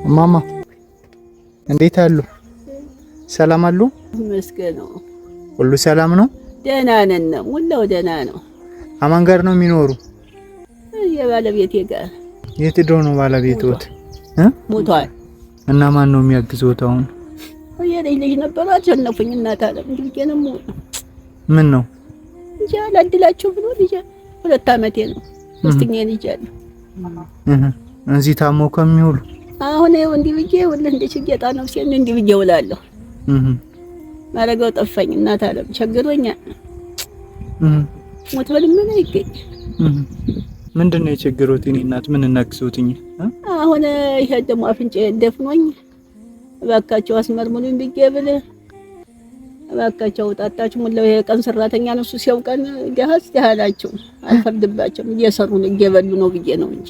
ማማ እንዴት አሉ? ሰላም አሉ? መስገን ነው። ሁሉ ሰላም ነው? ደህና ነን። ሁላው ደህና ነው። አማን ጋር ነው የሚኖሩ? የባለቤቴ ጋር። የት ሄዶ ነው ባለቤቶት? ሞቷል። እና ማን ነው የሚያግዘውት አሁን? ልጅ ነበር አሸነፉኝ። እናት አለም እንግዲህ ምን ነው እንጂ አላድላችሁ ብሎ ልጅ 2 አመቴ ነው። ሶስተኛ ልጅ አለ። እዚህ ታሞ ከሚውሉ አሁን ይኸው እንዲህ ብዬ ወለህ እንደ ችግጣ ነው ሲል እንዲህ ብዬ ውላለሁ። ማረጋው ጠፋኝ። እናት አለም ቸግሮኛል። ሞት በልም ነው ይገኝ። ምንድነው የቸገሮት? እኔ እናት ምን እናግዘውትኝ? አሁን ይሄ ደግሞ አፍንጫ ደፍኖኝ እባካቸው አስመርሙልኝ ብዬ ብለህ እባካቸው ጣጣችሁ ሙላው የቀን ሰራተኛ ነው እሱ ሲያውቀን ገሃስ ያላችሁ አልፈርድባቸውም። እየሰሩ ነው እየበሉ ነው ብዬ ነው እንጂ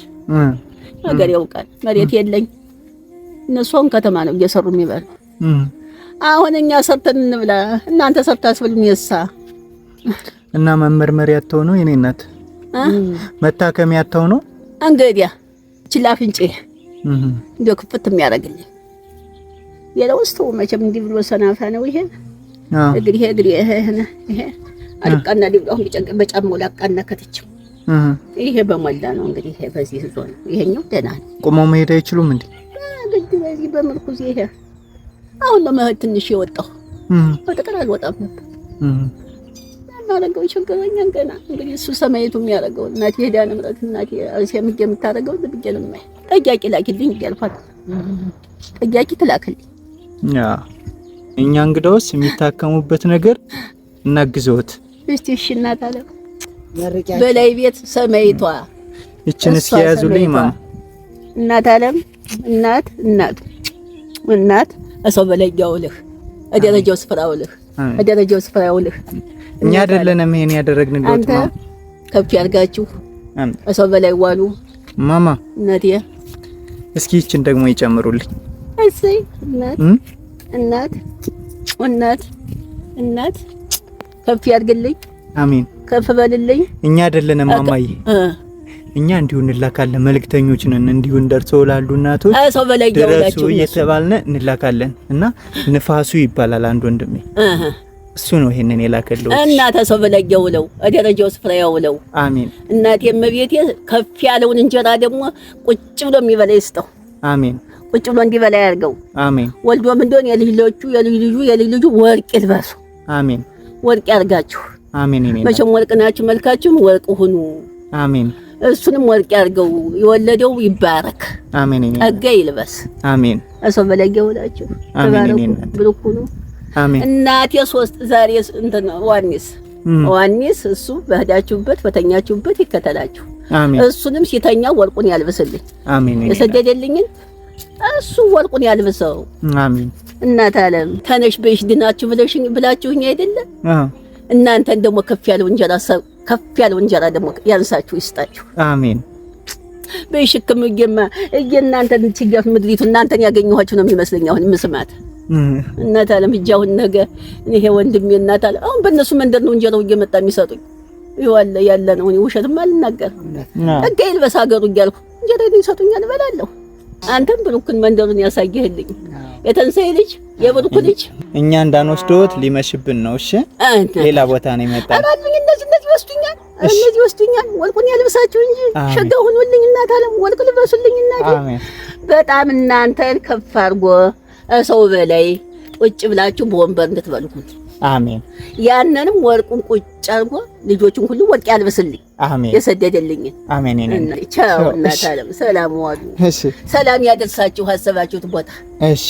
ነገር ያውቃል። መሬት የለኝ እነሱን ከተማ ነው እየሰሩ የሚበሉ። አሁን እኛ ሰርተን እንብላ እናንተ ሰርታስብሉኝ የሳ እና መመርመሪያ ያተው ነው የኔ እናት መታከም ያተው ነው እንግዲያ ችላፍንጬ እንደው ክፍት የሚያደርግልኝ የለውስቱ መቼም እንዲህ ብሎ ሰናፋ ነው ይሄ እግሪ ይሄ አልቃና ዲብላው በጫማው ላቃና ከተችው ይሄ በመላ ነው እንግዲህ ይሄ በዚህ ዞን ይሄኛው ደህና ነው። ቆመው መሄድ አይችሉም እንዴ? እንግዲህ በዚህ በመርኩዝ ይሄ አሁን ለመሄድ ትንሽ የወጣው ወጥቀር አልወጣም ነበር። ማረጋው ችግረኛ ገና እንግዲህ እሱ ሰማይቱ የሚያረጋው እናቴ ሄዳ ንምረት እናቴ አልሲያም የምታረጋው ዝብጀ ነው ማይ ጠያቂ ላኪልኝ ይልፋት ጠያቂ ትላክልኝ። እኛ እንግዳውስ የሚታከሙበት ነገር እናግዘውት እስቲ እሺ እናት አለ በላይ ቤት ሰማይቷ እቺን እስኪ ያዙልኝ ማማ እናት አለም እናት እሰው በላይ ያውልህ አደረጃው ስፍራውልህ አደረጃው ስፍራውልህ እኛ አይደለንም ይሄን ያደረግንልዎት ነው። ከፍ ያርጋችሁ እሰው በላይ ዋሉ ማማ እናቴ እስኪ እቺን ደግሞ ይጨምሩልኝ። እሰይ እናት ከፍ ያርግልኝ። አሜን ከፍ በልልኝ። እኛ አይደለንም ማማዬ እኛ እንዲሁ እንላካለን። መልእክተኞች ነን። እንዲሁ እንደርሰው ላሉ እናቶች እሰው በላይ ያውላችሁ እየተባልን እንላካለን እና ንፋሱ ይባላል አንድ ወንድሜ እሱ ነው ይሄንን የላከለው። እናት እሰው በላይ ያውለው አደረጃው ስፍራ ያውለው። አሜን እናቴ እመቤቴ ከፍ ያለውን እንጀራ ደግሞ ቁጭ ብሎ የሚበላ ይስጠው። አሜን ቁጭ ብሎ እንዲበላ ያርገው። አሜን ወልዶም እንደሆነ የልጅ ልጁ ወርቅ ይልበሱ። አሜን ወርቅ ያርጋችሁ። አሜን አሜን መቼም ወርቅ ናችሁ መልካችሁም ወርቅ ሁኑ። አሜን እሱንም ወርቅ ያርገው። የወለደው ይባረክ። አሜን አሜን ጸጋ ይልበስ። አሜን እሰው በላይ ያውላችሁ። አሜን ብሩኩኑ አሜን እናቴ 3 ዛሬ እንትን ዋኒስ እሱ በህዳችሁበት በተኛችሁበት ይከተላችሁ። አሜን እሱንም ሲተኛ ወርቁን ያልብስልኝ። አሜን የሰደደልኝን እሱ ወርቁን ያልብሰው። አሜን እናት አለም ተነሽ በይሽ ድናችሁ ብላችሁኝ አይደለ? እናንተን ደግሞ ከፍ ያለው እንጀራ ደግሞ ያንሳችሁ ይስጣችሁ። አሜን በሽክም እናንተን ትጋፍ ምድሪቱ እናንተን ያገኘኋችሁ ነው የሚመስለኝ አሁን ምስማት እናት አለም እጃውን ነገ እኔ ወንድሜ እናት አለ አሁን በእነሱ መንደር ነው እንጀራው እየመጣ የሚሰጡኝ ይዋለ ያለ ነው። እኔ ውሸትም አልናገር ጠጋይል በሳገሩ እያልኩ እንጀራ ይሰጡኛል እበላለሁ። አንተም ብሩክን መንደሩን ያሳየህልኝ የተንሳይ ልጅ የብሩክ ልጅ እኛ እንዳንወስዶት ሊመሽብን ነው። እሺ ሌላ ቦታ ነው የመጣው። አራልኝ እነዚህ ወስዱኛል ወልቁን ያልብሳችሁ እንጂ ሸጋው ሁሉልኝ እናት አለም ወልቁ ልበሱልኝ እናት። አሜን በጣም እናንተን ከፍ አድርጎ ሰው በላይ ቁጭ ብላችሁ በወንበር እንድትበሉት። አሜን ያንንም ወርቁን ቁጭ አድርጎ ልጆቹን ሁሉ ወርቅ ያልብስልኝ። አሜን የሰደደልኝ። አሜን እና ቻው እናት አለም ሰላም ዋሉ። እሺ ሰላም ያደርሳችሁ ሀሳባችሁት ቦታ። እሺ